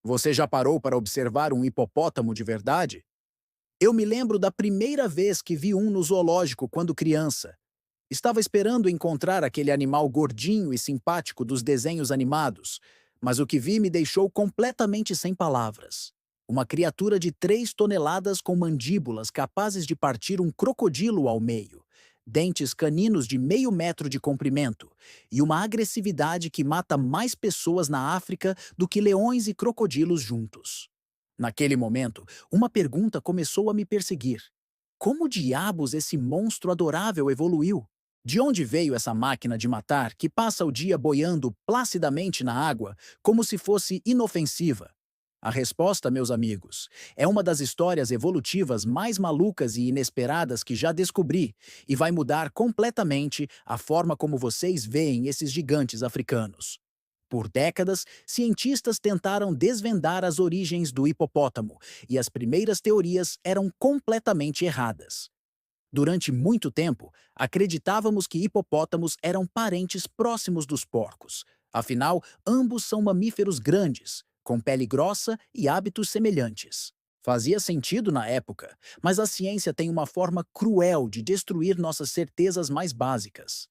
Você já parou para observar um hipopótamo de verdade? Eu me lembro da primeira vez que vi um no zoológico quando criança. Estava esperando encontrar aquele animal gordinho e simpático dos desenhos animados, mas o que vi me deixou completamente sem palavras. Uma criatura de 3 toneladas com mandíbulas capazes de partir um crocodilo ao meio, dentes caninos de meio metro de comprimento e uma agressividade que mata mais pessoas na África do que leões e crocodilos juntos. Naquele momento, uma pergunta começou a me perseguir. Como diabos esse monstro adorável evoluiu? De onde veio essa máquina de matar que passa o dia boiando placidamente na água como se fosse inofensiva? A resposta, meus amigos, é uma das histórias evolutivas mais malucas e inesperadas que já descobri e vai mudar completamente a forma como vocês veem esses gigantes africanos. Por décadas, cientistas tentaram desvendar as origens do hipopótamo e as primeiras teorias eram completamente erradas. Durante muito tempo, acreditávamos que hipopótamos eram parentes próximos dos porcos. Afinal, ambos são mamíferos grandes, com pele grossa e hábitos semelhantes. Fazia sentido na época, mas a ciência tem uma forma cruel de destruir nossas certezas mais básicas.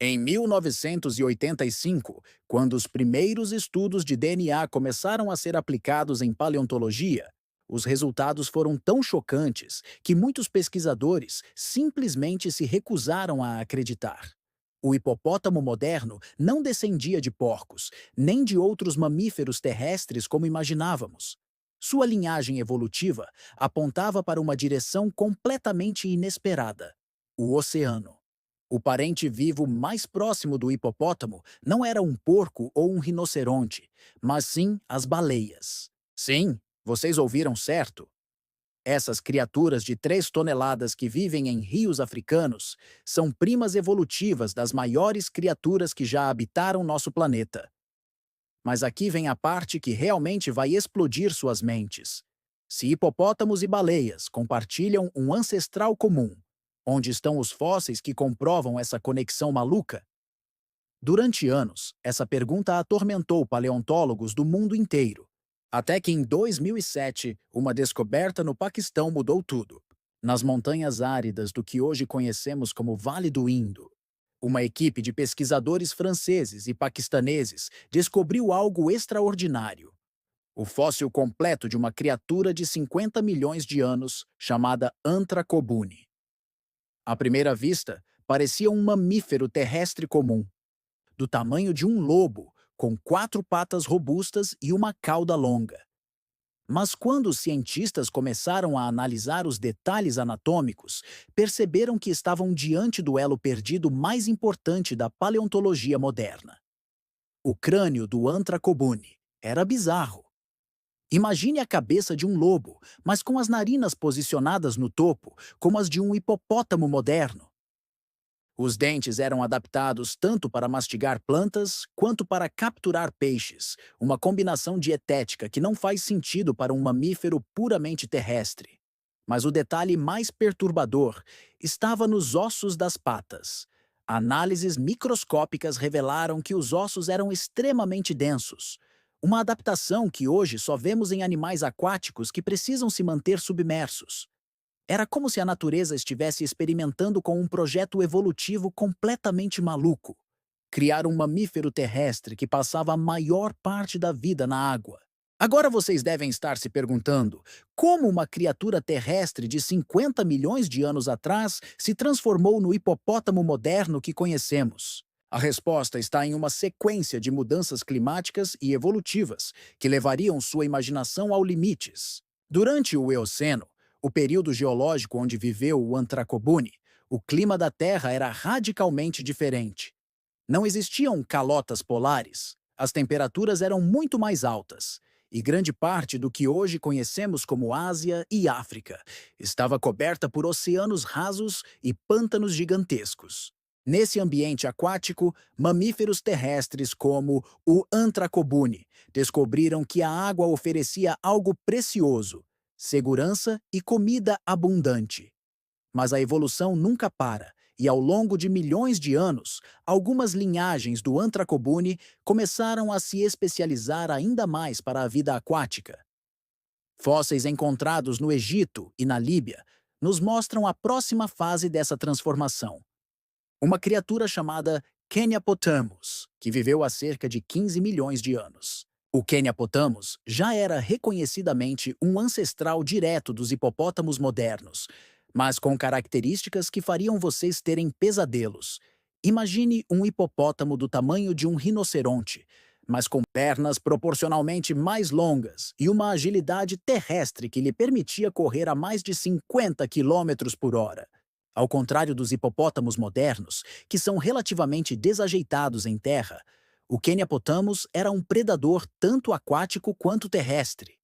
Em 1985, quando os primeiros estudos de DNA começaram a ser aplicados em paleontologia, os resultados foram tão chocantes que muitos pesquisadores simplesmente se recusaram a acreditar. O hipopótamo moderno não descendia de porcos, nem de outros mamíferos terrestres como imaginávamos. Sua linhagem evolutiva apontava para uma direção completamente inesperada: o oceano. O parente vivo mais próximo do hipopótamo não era um porco ou um rinoceronte, mas sim as baleias. Sim, vocês ouviram certo. Essas criaturas de 3 toneladas que vivem em rios africanos são primas evolutivas das maiores criaturas que já habitaram nosso planeta. Mas aqui vem a parte que realmente vai explodir suas mentes. Se hipopótamos e baleias compartilham um ancestral comum, onde estão os fósseis que comprovam essa conexão maluca? Durante anos, essa pergunta atormentou paleontólogos do mundo inteiro, até que em 2007, uma descoberta no Paquistão mudou tudo. Nas montanhas áridas do que hoje conhecemos como Vale do Indo, uma equipe de pesquisadores franceses e paquistaneses descobriu algo extraordinário: o fóssil completo de uma criatura de 50 milhões de anos chamada Antracobune. À primeira vista, parecia um mamífero terrestre comum, do tamanho de um lobo, com 4 patas robustas e uma cauda longa. Mas quando os cientistas começaram a analisar os detalhes anatômicos, perceberam que estavam diante do elo perdido mais importante da paleontologia moderna. O crânio do Antracobune era bizarro. Imagine a cabeça de um lobo, mas com as narinas posicionadas no topo, como as de um hipopótamo moderno. Os dentes eram adaptados tanto para mastigar plantas quanto para capturar peixes, uma combinação dietética que não faz sentido para um mamífero puramente terrestre. Mas o detalhe mais perturbador estava nos ossos das patas. Análises microscópicas revelaram que os ossos eram extremamente densos, uma adaptação que hoje só vemos em animais aquáticos que precisam se manter submersos. Era como se a natureza estivesse experimentando com um projeto evolutivo completamente maluco: criar um mamífero terrestre que passava a maior parte da vida na água. Agora vocês devem estar se perguntando como uma criatura terrestre de 50 milhões de anos atrás se transformou no hipopótamo moderno que conhecemos. A resposta está em uma sequência de mudanças climáticas e evolutivas que levariam sua imaginação ao limites. Durante o Eoceno, o período geológico onde viveu o Antracobune, o clima da Terra era radicalmente diferente. Não existiam calotas polares, as temperaturas eram muito mais altas, e grande parte do que hoje conhecemos como Ásia e África estava coberta por oceanos rasos e pântanos gigantescos. Nesse ambiente aquático, mamíferos terrestres como o Antracobune descobriram que a água oferecia algo precioso: segurança e comida abundante. Mas a evolução nunca para, e ao longo de milhões de anos, algumas linhagens do Antracobune começaram a se especializar ainda mais para a vida aquática. Fósseis encontrados no Egito e na Líbia nos mostram a próxima fase dessa transformação. Uma criatura chamada Kenyapotamus, que viveu há cerca de 15 milhões de anos. O Kenyapotamus já era reconhecidamente um ancestral direto dos hipopótamos modernos, mas com características que fariam vocês terem pesadelos. Imagine um hipopótamo do tamanho de um rinoceronte, mas com pernas proporcionalmente mais longas e uma agilidade terrestre que lhe permitia correr a mais de 50 quilômetros por hora. Ao contrário dos hipopótamos modernos, que são relativamente desajeitados em terra, o Kenyapotamus era um predador tanto aquático quanto terrestre.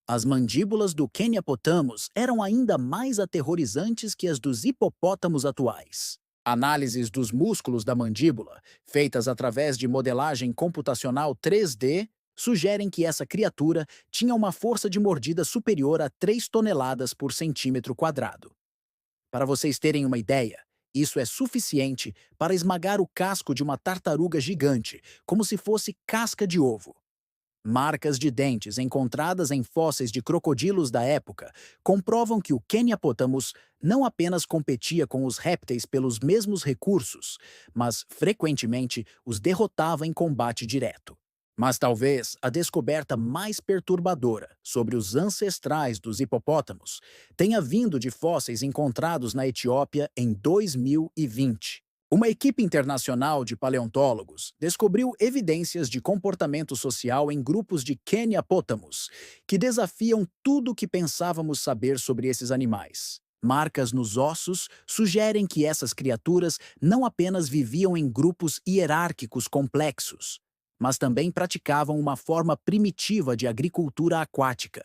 As mandíbulas do Kenyapotamus eram ainda mais aterrorizantes que as dos hipopótamos atuais. Análises dos músculos da mandíbula, feitas através de modelagem computacional 3D, sugerem que essa criatura tinha uma força de mordida superior a 3 toneladas por centímetro quadrado. Para vocês terem uma ideia, isso é suficiente para esmagar o casco de uma tartaruga gigante, como se fosse casca de ovo. Marcas de dentes encontradas em fósseis de crocodilos da época comprovam que o Kenyapotamus não apenas competia com os répteis pelos mesmos recursos, mas frequentemente os derrotava em combate direto. Mas talvez a descoberta mais perturbadora sobre os ancestrais dos hipopótamos tenha vindo de fósseis encontrados na Etiópia em 2020. Uma equipe internacional de paleontólogos descobriu evidências de comportamento social em grupos de Kenyapotamus que desafiam tudo o que pensávamos saber sobre esses animais. Marcas nos ossos sugerem que essas criaturas não apenas viviam em grupos hierárquicos complexos, mas também praticavam uma forma primitiva de agricultura aquática.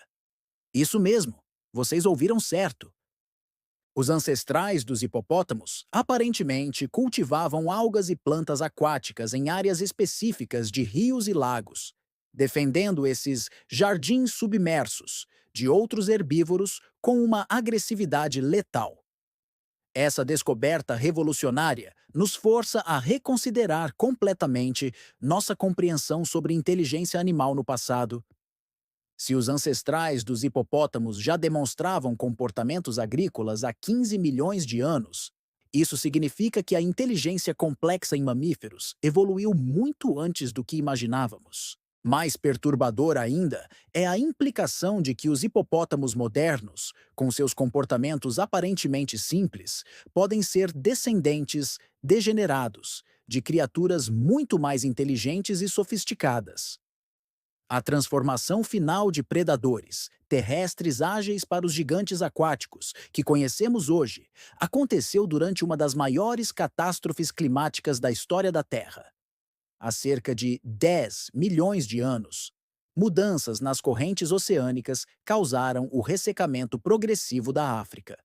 Isso mesmo, vocês ouviram certo. Os ancestrais dos hipopótamos aparentemente cultivavam algas e plantas aquáticas em áreas específicas de rios e lagos, defendendo esses jardins submersos de outros herbívoros com uma agressividade letal. Essa descoberta revolucionária nos força a reconsiderar completamente nossa compreensão sobre inteligência animal no passado. Se os ancestrais dos hipopótamos já demonstravam comportamentos agrícolas há 15 milhões de anos, isso significa que a inteligência complexa em mamíferos evoluiu muito antes do que imaginávamos. Mais perturbador ainda é a implicação de que os hipopótamos modernos, com seus comportamentos aparentemente simples, podem ser descendentes degenerados de criaturas muito mais inteligentes e sofisticadas. A transformação final de predadores terrestres ágeis para os gigantes aquáticos que conhecemos hoje aconteceu durante uma das maiores catástrofes climáticas da história da Terra. Há cerca de 10 milhões de anos, mudanças nas correntes oceânicas causaram o ressecamento progressivo da África.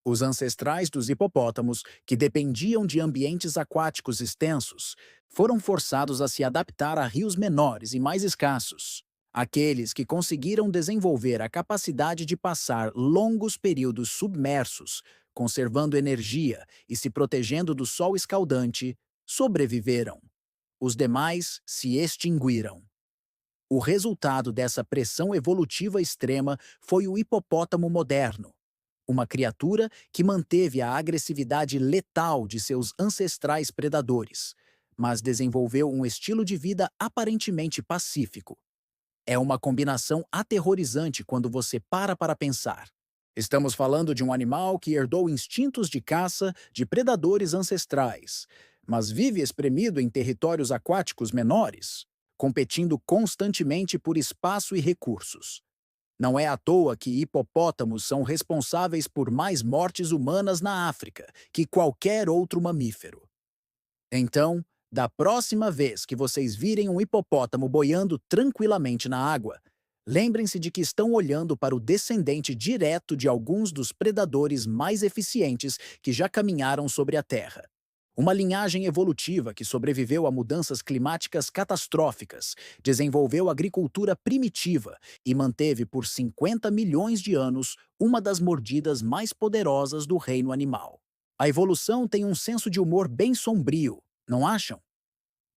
Os ancestrais dos hipopótamos, que dependiam de ambientes aquáticos extensos, foram forçados a se adaptar a rios menores e mais escassos. Aqueles que conseguiram desenvolver a capacidade de passar longos períodos submersos, conservando energia e se protegendo do sol escaldante, sobreviveram. Os demais se extinguiram. O resultado dessa pressão evolutiva extrema foi o hipopótamo moderno, uma criatura que manteve a agressividade letal de seus ancestrais predadores, mas desenvolveu um estilo de vida aparentemente pacífico. É uma combinação aterrorizante quando você para pensar. Estamos falando de um animal que herdou instintos de caça de predadores ancestrais, mas vive espremido em territórios aquáticos menores, competindo constantemente por espaço e recursos. Não é à toa que hipopótamos são responsáveis por mais mortes humanas na África que qualquer outro mamífero. Então, da próxima vez que vocês virem um hipopótamo boiando tranquilamente na água, lembrem-se de que estão olhando para o descendente direto de alguns dos predadores mais eficientes que já caminharam sobre a Terra. Uma linhagem evolutiva que sobreviveu a mudanças climáticas catastróficas, desenvolveu agricultura primitiva e manteve por 50 milhões de anos uma das mordidas mais poderosas do reino animal. A evolução tem um senso de humor bem sombrio, não acham?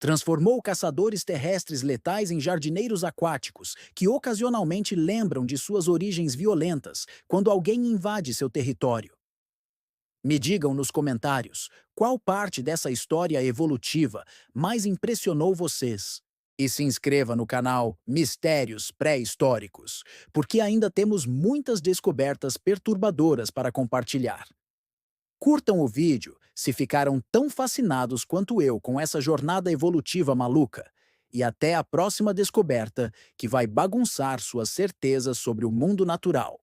Transformou caçadores terrestres letais em jardineiros aquáticos, que ocasionalmente lembram de suas origens violentas quando alguém invade seu território. Me digam nos comentários qual parte dessa história evolutiva mais impressionou vocês. E se inscreva no canal Mistérios Pré-Históricos, porque ainda temos muitas descobertas perturbadoras para compartilhar. Curtam o vídeo se ficaram tão fascinados quanto eu com essa jornada evolutiva maluca. E até a próxima descoberta que vai bagunçar suas certezas sobre o mundo natural.